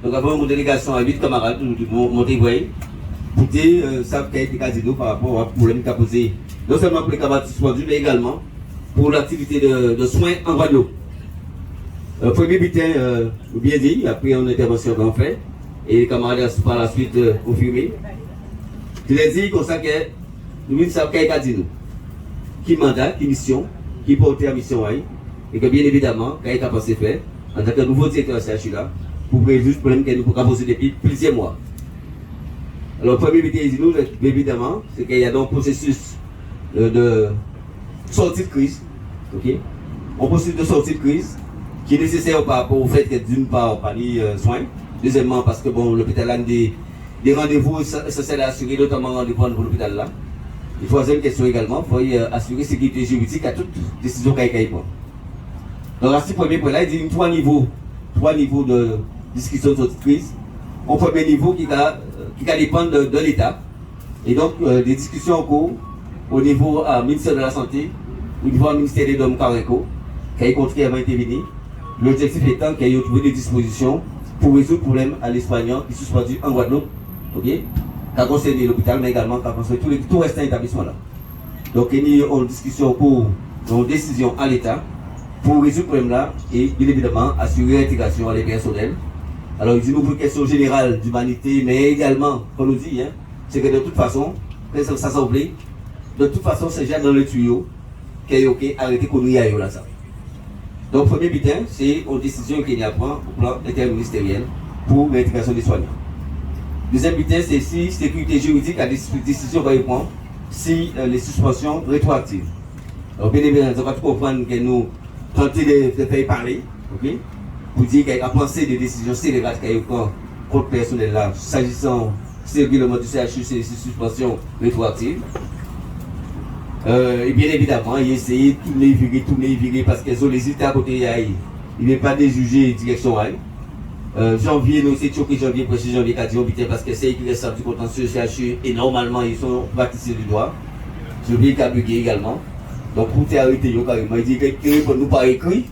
Donc, avant une délégation à 8 camarades, nous Montévoy, pour dire ça qui a été casino par rapport au problème qu'a posé, non seulement pour les camarades suspendus, mais également pour l'activité de soins en Guadeloupe. Premier bulletin, bien dit, après une intervention qu'on fait, et les camarades par la suite confirmé. Je l'ai dit comme ça que nous savons qu'il y a casino. Qui mandat, qui mission, qui porte la mission, et que bien évidemment, qu'il y a pensé faire, en tant que nouveau directeur de CHU là, pour résoudre le problème que nous avons posé depuis plusieurs mois. Alors, le premier bulletin, évidemment, c'est qu'il y a donc un processus de sortie de crise. Okay? Un processus de sortie de crise qui est nécessaire par rapport au fait que d'une part, pas de soins. Deuxièmement, parce que bon, l'hôpital a des rendez-vous essentiels à assurer, notamment rendez-vous pour l'hôpital là. Et troisième question également, il faut assurer la sécurité juridique à toute décision qu'il y a. Donc, à ce premier point-là, il dit trois niveaux de discussion de sortie de crise. Au premier niveau qui va dépendre de l'État. Et donc, des discussions en cours au niveau ministère de la Santé, au niveau ministère des Domaines Caraco, qui a contribué à intervenir. L'objectif étant qu'il y ait trouvé des dispositions pour résoudre le problème à l'espagnol qui est suspendu en Guadeloupe, ok, qui a concerné l'hôpital, mais également qui a concerné tout restant établissement là. Donc, il y a une discussion pour une décision à l'État pour résoudre le problème là et bien évidemment assurer l'intégration à les personnels. Alors, il dit nous pour une question générale d'humanité, mais également, comme nous dit, c'est que de toute façon, ça s'oublie, de toute façon, c'est déjà dans le tuyau qu'il y a OK, arrêter qu'on y aille là ça. Donc, premier bulletin, c'est une décision qu'il y a prend au plan interministériel pour l'intégration des soignants. Deuxième bulletin, c'est si sécurité juridique a des décisions va y prendre, si les suspensions rétroactives. Alors, bien évidemment, on va tout comprendre que nous tentons de faire parler, ok? Pour dire qu'il y a pensé des décisions scélérates qu'il y a contre le personnel là, s'agissant du règlement du CHU, c'est suspension rétroactive. Et bien évidemment, il a essayé de tourner, virer, parce qu'ils ont les résultats à côté de il n'est pas déjugé direction janvier, nous c'est choqué janvier, précis janvier, 4 janvier, parce que c'est qui reste du contentieux CHU et normalement ils sont baptisés du droit. Janvier qui a bugué également. Donc pour t'arrêter, carrément, il dit que pour nous pas écrit.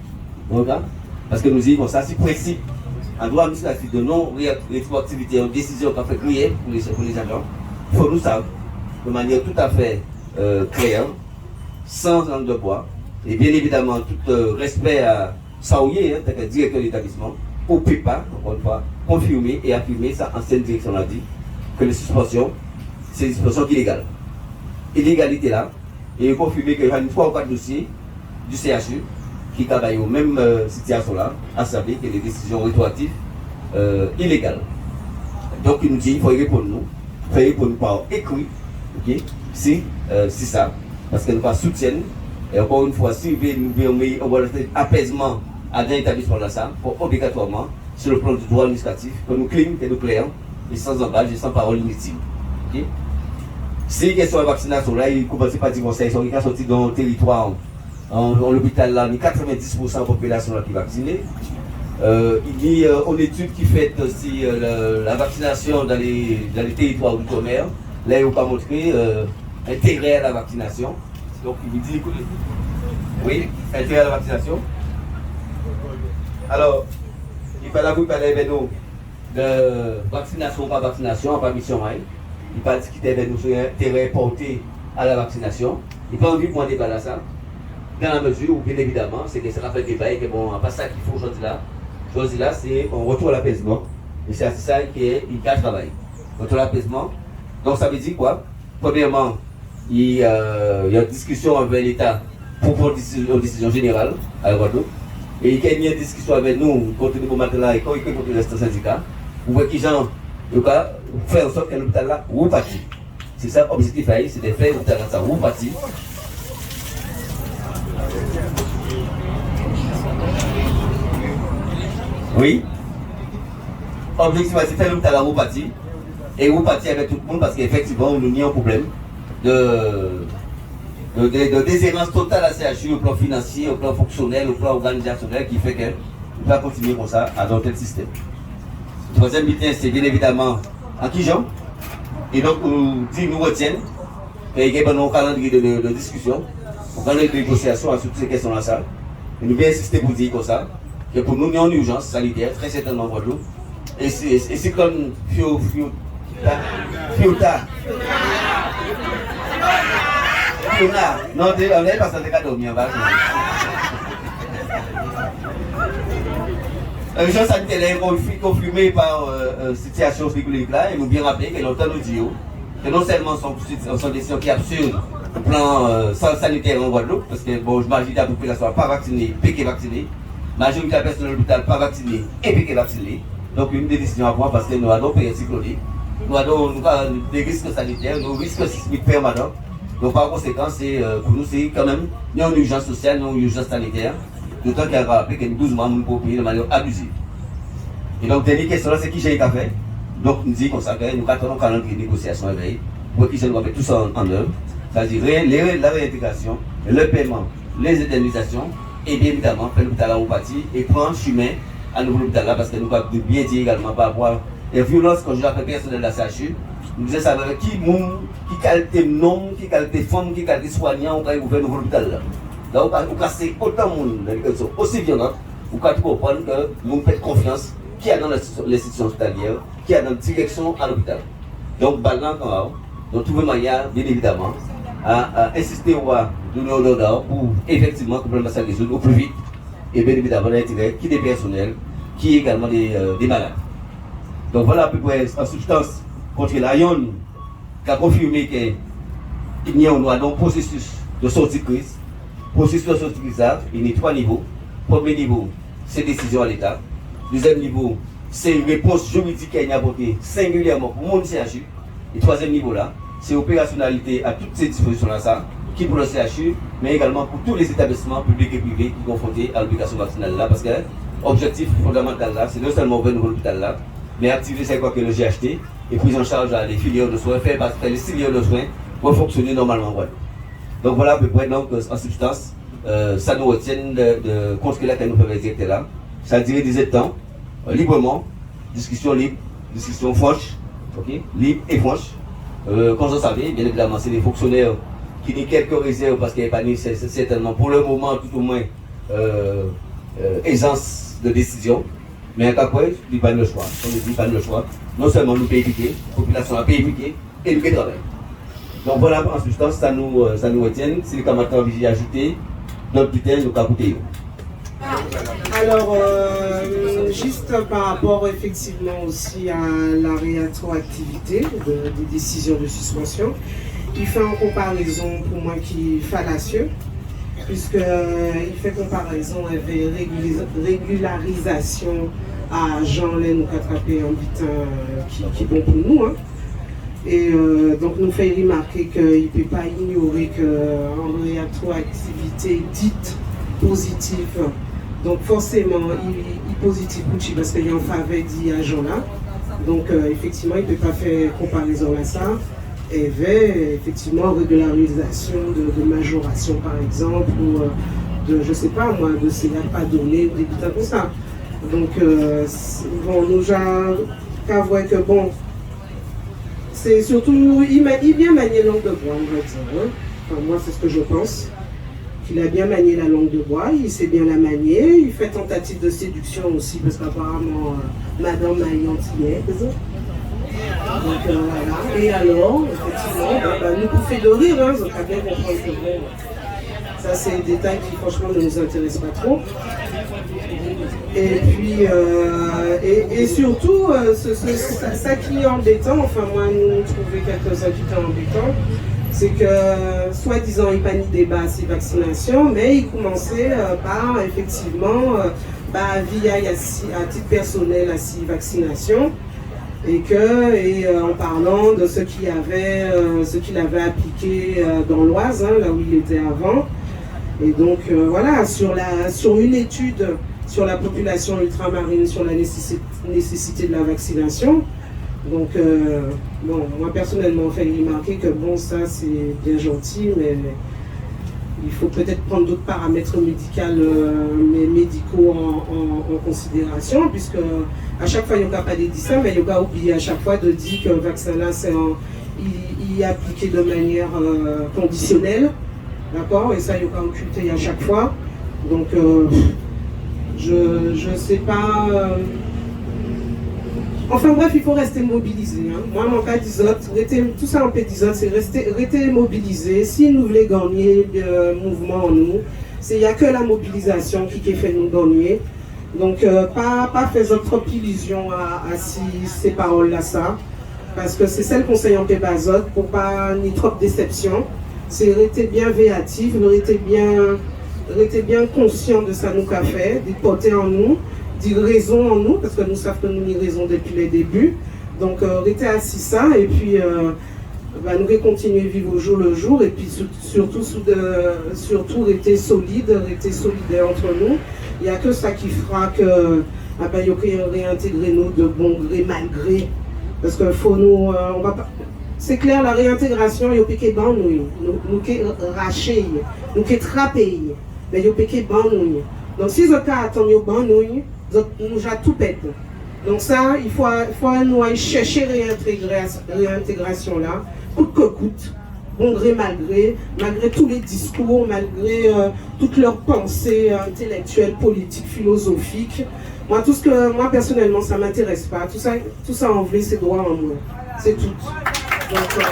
Parce que nous disons comme ça, c'est principe. En droit administratif de non-rétroactivité, une décision qu'on fait crier pour les agents, il faut nous savoir de manière tout à fait claire, sans langue de bois, et bien évidemment tout respect à Saouye, tant que directeur de l'établissement, au PIPA, encore une fois, confirmer et affirmer sa ancienne direction l'a dit, que les suspensions, c'est des suspensions illégales. Illégalité là, et confirmer qu'il y a une 3 ou 4 dossiers du CHU qui travaillent aux mêmes situations là, à savoir que les décisions rétroactives illégales. Donc il nous dit, il faut répondre nous par écrit, ok, si ça, parce que nous pas soutiennent, et encore une fois, si nous voulons apaisement à un établissement là, ça, il faut obligatoirement, sur le plan du droit administratif, que nous clean, que nous clairs, et sans embâche et sans parole inutile. Okay? Si il y a sur la vaccination là, il ne commence pas à dire conseil, ils sont sortis dans le territoire. En l'hôpital là, il y a 90% de la population là qui est vaccinée. Il y a une étude qui fait aussi la vaccination dans les territoires d'outre-mer. Là, il n'a pas montré intérêt à la vaccination. Donc, il dit oui, intérêt à la vaccination. Alors, il fallait vous parler avec nous de vaccination par vaccination, pas mission. Il pas discuter avec nous sur l'intérêt porté à la vaccination. Il n'a pas envie de moi débat ça. Dans la mesure où, bien évidemment, c'est que ça va faire débat et que bon, pas ça qu'il faut aujourd'hui là. Aujourd'hui là, c'est un retour à l'apaisement. Et c'est ça qui est une carte de travail. Retour à l'apaisement. Donc ça veut dire quoi? Premièrement, il y a une discussion avec l'État pour prendre une décision générale à la Guadeloupe. Et il y a une discussion avec nous, contre le moment là, et quand il y a contre le syndicat, pour voir qui gens faire en sorte que l'hôpital là repartit. C'est ça l'objectif, c'est de faire l'hôpital là, ça repartit. Oui. L'objectif, c'est de faire l'hôpital là repartit. Et repartir avec tout le monde parce qu'effectivement, nous avons un problème de déshérence totale à CHU au plan financier, au plan fonctionnel, au plan organisationnel qui fait qu'on va continuer comme ça à adopter le système. Le troisième bulletin, c'est bien évidemment en Kijan. Et donc, nous retiennent qu'il y a un calendrier de discussion, un calendrier de négociation à toutes ces questions-là. Et nous bien insister pour dire comme ça, que pour nous, nous avons une urgence sanitaire, très certainement en Guadeloupe. Et c'est comme Fiota. Non, on n'est pas sans cadeau, mais on va. Les gens sanitaires confirmés par situation spéculative là, ils nous bien rappelé que longtemps nous disons que non seulement sont des situations qui absurdes au plan sanitaire en Guadeloupe, parce que bon, je m'imagine la population pas vaccinée, piquée vaccinée, la majorité de la personne de l'hôpital pas vaccinée et piquée vaccinée. Donc une des décisions à prendre parce que nous avons payé cyclonique, nous avons des risques sanitaires, des risques sismiques permanents. Donc par conséquent, pour nous, c'est quand même une urgence sociale, une urgence sanitaire. D'autant qu'il a rappelé que nous 12 mois, nous pouvons payer de manière abusive. Et donc, dernière question, c'est qui j'ai fait. Donc, nous disons comme ça que nous attendons un calendrier de négociation éveillé pour qu'ils nous mettre tout ça en œuvre. C'est-à-dire la réintégration, le paiement, les indemnisations, et bien évidemment, faire l'hôpital à Oupati et prendre chemin à nouveau l'hôpital là, parce que nous avons bien dit également par rapport à la violence quand je l'appelle personnel de la CHU. Nous disons ça qui qualité nom, qui qualité femme, qui qualité soignant, on va ouvrir un nouveau hôpital là. Donc, on casse autant de monde qui sont aussi violentes, pour comprendre que nous faisons confiance qui est dans l'institution hospitalière, qui est dans la direction à l'hôpital. Donc, donc, trouver manière, bien évidemment, à insister de nos pour effectivement que le problème soit résolu au plus vite, et bien évidemment, l'intérêt qui est des personnels, qui est également des malades. Donc, voilà à peu près en substance contre l'AION qui a confirmé qu'il y a un processus de sortie de crise. Processus de sortie de crise, il y a 3 niveaux. Premier niveau, c'est décision à l'État. Deuxième niveau, c'est une réponse juridique qui a apportée singulièrement pour mon CHU. Et troisième niveau là, c'est opérationnalité à toutes ces dispositions-là, qui pour le CHU, mais également pour tous les établissements publics et privés qui sont confrontés à l'obligation vaccinale là, parce que l'objectif fondamental là, c'est non seulement ouvrir l'hôpital là, mais activer c'est quoi que le GHT et prise en charge des filières de soins, faire les filières de soins pour fonctionner normalement. Ouais. Donc voilà à peu près donc, en substance, ça nous retient de construire là que nous faisons directement là. Ça a duré 17 ans, librement, discussion libre, discussion franche, okay? Libre et franche. Comme vous savez, bien évidemment, c'est des fonctionnaires qui ont quelques réserves parce qu'il n'y a pas certainement pour le moment, tout au moins, aisance de décision. Mais après, il n'y a pas le choix. On ne dit pas le choix. Non seulement nous payons piquer, la population a payé piquer et nous payons travail. Donc voilà, en substance, ça nous retient. Si les camarades ont ajouté, notre putain, nous avons coûté. Alors, juste par rapport effectivement aussi à la rétroactivité des décisions de suspension, il fait une comparaison pour moi qui est fallacieux, puisqu'il fait comparaison avec régularisation à Jean-Len ou Catrapé en butin qui est bon pour nous. Hein. Et donc nous fait remarquer qu'il ne peut pas ignorer qu'en rétroactivité dite positive, donc forcément il est positif parce qu'il y a un faveur dit à Jean-là. Donc effectivement il ne peut pas faire comparaison à ça. Et vers effectivement régularisation de majoration par exemple, ou de je sais pas moi, de CA pas donné ou des butins comme ça. Donc bon, nous qu'à voir que bon. C'est surtout, il bien manié la langue de bois, on va dire. Hein. Enfin, moi, c'est ce que je pense. Qu'il a bien manié la langue de bois, il sait bien la manier. Il fait tentative de séduction aussi, parce qu'apparemment, madame m'a antillaise. Donc voilà. Et alors, effectivement, nous pouvons faire de rire, hein, donc à bien comprendre que bon, ça, c'est un détail qui, franchement, ne nous intéresse pas trop. Et puis, et surtout, ça qui est embêtant, enfin moi, nous trouvons quelques-uns qui étaient embêtants, c'est que, soi-disant, il n'y a pas de débat sur vaccination, mais il commençait par, effectivement, via, à titre personnel, à la vaccination, et en parlant de ce qu'il avait appliqué dans l'Oise, hein, là où il était avant. Et donc, voilà, sur une étude sur la population ultramarine, sur la nécessité de la vaccination. Donc, bon, moi personnellement, on fait remarquer que bon, ça c'est bien gentil, mais il faut peut-être prendre d'autres paramètres médicaux en considération, puisque à chaque fois, il n'y a pas dit ça, mais il y a oublié à chaque fois de dire que le vaccin là, il est appliqué de manière conditionnelle, d'accord, et ça, il y a occulté à chaque fois. Donc, je ne sais pas, Enfin bref, il faut rester mobilisé. Hein. Moi, mon cas d'isot, tout ça en fait d'isot, c'est rester mobilisé. Si nous voulons gagner le mouvement en nous, il n'y a que la mobilisation qui fait nous gagner. Donc, pas faire trop illusion à ces paroles-là, ça. Parce que c'est celle conseil en Pébazot, pour pas ni trop de déception. C'est rester bien véatif, rester bien conscient de ça nous qu'a fait, de porter en nous, de raison en nous, parce que nous savons que nous avons raison depuis les débuts. Donc, rester assis ça, et puis nous allons continuer à vivre au jour le jour, et puis surtout rester solide, rester solidaire entre nous. Il n'y a que ça qui fera que réintégrer nous de bon gré, mal gré. Parce que faut nous, on va pas. C'est clair, la réintégration, il y a piqué ban nous qui raché, nous qui trappé, mais il y a piqué ban nous. Donc si vous attendez ban nous a tout pète. Donc ça, il faut nous aller chercher réintégration là, coûte que coûte, bon gré, malgré tous les discours, malgré toutes leurs pensées intellectuelles, politiques, philosophiques. Moi, personnellement, ça ne m'intéresse pas. Tout ça en vrai, c'est droit en moi. C'est tout. Donc,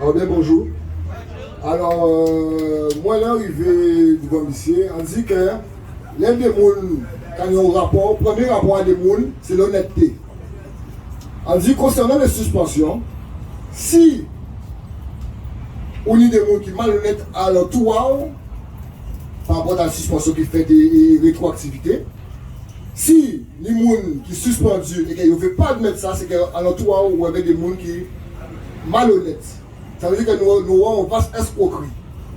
Alors bien bonjour. Alors moi là arrivé devant monsieur, on dit que l'un des gens quand il y a un rapport, le premier rapport à des gens, c'est l'honnêteté. On dit concernant les suspensions, si on a des gens qui sont malhonnêtes à leur tour par rapport à la suspension qui fait des rétroactivités, si les gens qui sont suspendus et qu'ils ne veulent pas admettre ça, c'est qu'à leur tour, on avait des gens qui sont malhonnêtes. Ça veut dire que nous on passe escroquerie.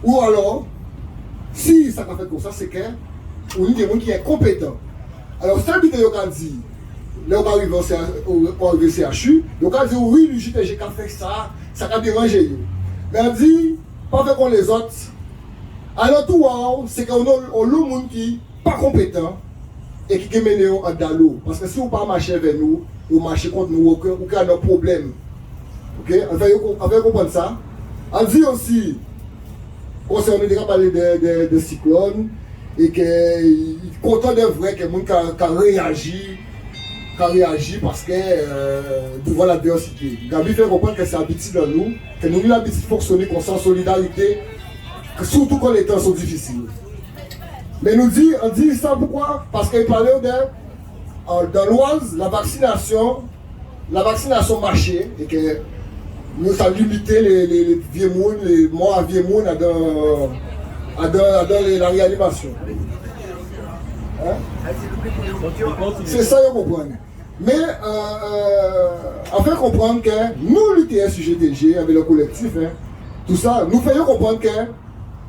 Ou alors, si ça n'a fait comme ça, c'est qu'on a des gens qui sont compétents. Alors, celle qui a dit, là on va arriver au CHU, donc on a dit oui, le JTG a fait ça, ça a dérangé. Mais on dit, pas fait comme les autres. Alors tout, c'est qu'on a le monde qui n'est pas compétent et qui est mené en dalo. Parce que si on ne pas marcher vers nous, on marche contre nous, on a un problème. Ok, on va comprendre ça. On dit aussi, concernant déjà parlé de cyclones, et qu'il est content de vrai que les gens ont réagi parce que devant l'adversité. Gabi fait comprendre que c'est habitude dans nous, que nous avons l'habitude de fonctionner comme ça en solidarité, surtout quand les temps sont difficiles. Mais on dit ça pourquoi? Parce qu'il parlait dans l'Oise, la vaccination marchait et que nous avons limité les vieux monde, les morts à vieux monde dans la réanimation. Hein? C'est ça que vous comprenez. Mais en fait comprendre que nous, l'UTS UGTG, avec le collectif, hein, tout ça, nous faisons comprendre que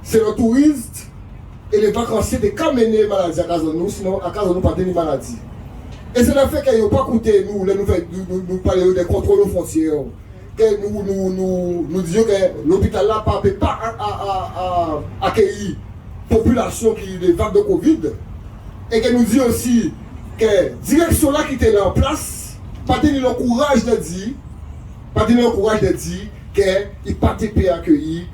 c'est le touriste et les vacanciers qui ont mené maladie à cause de nous, sinon à cause de nous pas de maladie. Et c'est le fait qu'ils n'ont pas coûté nous parler des contrôles aux frontières. Que nous disions que l'hôpital là ne peut pas accueillir la population qui est des vagues de Covid. Et que nous disions aussi que la direction là qui était là en place, pas tenir le courage de dire, qu'il n'a pas été accueilli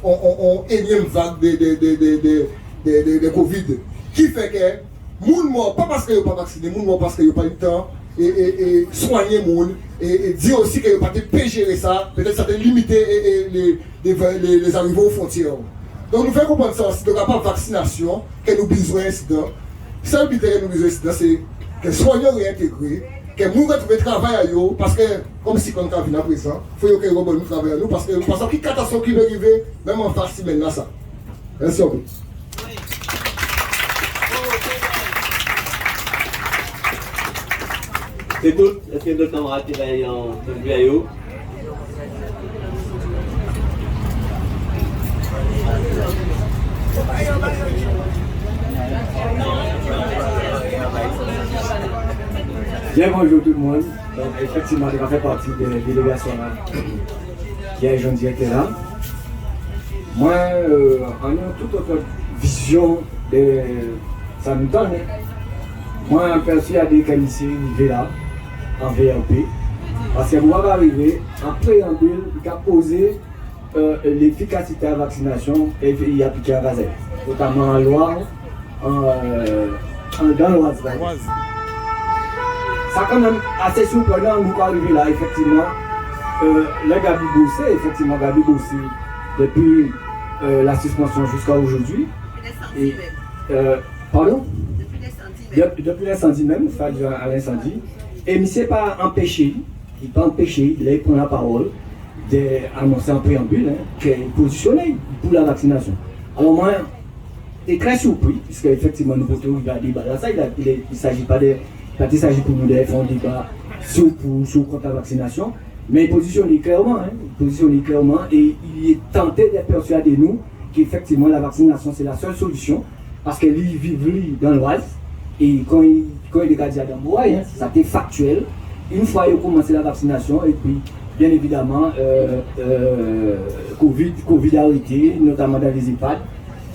en énième vague de Covid. Qui fait que les gens morts, pas parce qu'ils n'ont pas vacciné, les gens morts parce qu'ils n'ont pas eu le temps et soigner les gens et dire aussi qu'ils n'ont pas pu gérer ça, peut-être ça peut limiter les arrivées aux frontières. Donc nous faisons comprendre ça aussi, donc à part vaccination, que nous avons besoin d'incidents. Ça veut dire que nous avons besoin d'incidents, c'est que soignants réintégrés, que nous retrouvons travail à eux, parce que, comme si on a vu à présent, il faut que nous travaillions à nous, parce que quelle catastrophe qui va arriver, même en face, maintenant ça. Merci beaucoup. C'est tout. Est-ce qu'il y a d'autres camarades qui veillent en vidéo? Bien bonjour tout le monde. Donc, effectivement, je fais partie de la délégation là, qui est jeune directeur là. Moi, en ayant toute autre vision de ça nous donne. Moi, je suis persuadé qu'il est là, en VRP. Parce que vous allez arriver, en préambule, il a posé l'efficacité de la vaccination est appliquée à Gazelle, notamment en Loire, dans l'Oise. Ça quand même assez surprenant, nous arriver là, effectivement. Le Gabi Bossé, effectivement, Gabi Bossé, depuis la suspension jusqu'à aujourd'hui. Pardon? Depuis l'incendie même, à l'incendie. Et il ne s'est pas empêché, il prend la parole, d'annoncer en préambule qu'il est positionné pour la vaccination. Alors moi, j'étais très surpris, puisque effectivement nous pouvons regarder ça, il ne s'agit pas pour nous de faire un débat sur contre la vaccination, mais il positionne clairement, et il est tenté de persuader nous qu'effectivement la vaccination c'est la seule solution, parce qu'il vit dans l'Oise, et quand il est gardé dans le bois, ça c'est factuel. Une fois qu'il a commencé la vaccination, et puis bien évidemment, Covid a arrêté, notamment dans les EHPAD,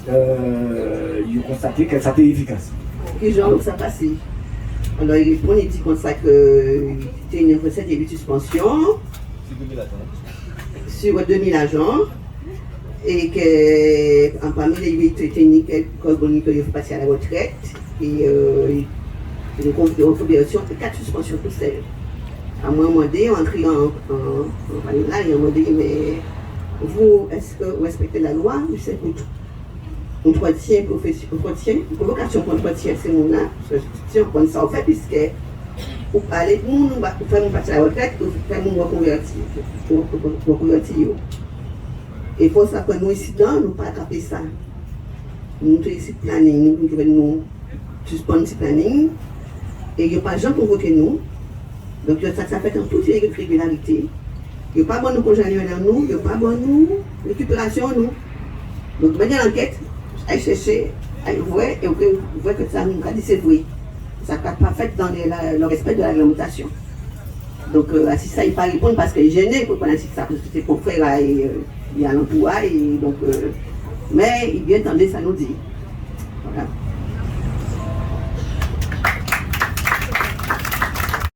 il a constaté que ça était efficace. Et genre, ça passait. Alors, il répond, il dit comme ça que c'était une recette de suspension sur 2000 agents et que parmi les 8 techniques carboniques, il faut passer à la retraite et une configuration de 4 suspensions pour celles. À moi, en criant là, il m'a dit, mais vous, est-ce que vous respectez la loi? Je sais que entretien, provocation pour entretien, c'est mon âge, si on prend ça en fait, puisque pour parler de nous, pour faire mon parti à la retraite, pour faire mon reconvertir. Et pour ça que nous, ici, nous ne pas attraper ça. Nous avons ici planning, nous devons suspendre ce planning, et il n'y a pas de gens pour voter nous. Donc ça fait en toute irrégularité. Il n'y a pas bon nous congénier dans nous, il n'y a pas bon nous récupération nous. Donc maintenant l'enquête, elle chercher, elle voit et vous voyez que ça nous a dit c'est vrai. Ça n'est pas fait dans le respect de la réglementation. Donc si ça il ne pas répondre parce qu'il est gêné pour parler de ça, parce que ses confrères il y a l'emploi et donc mais il vient entendre ça nous dit. Voilà.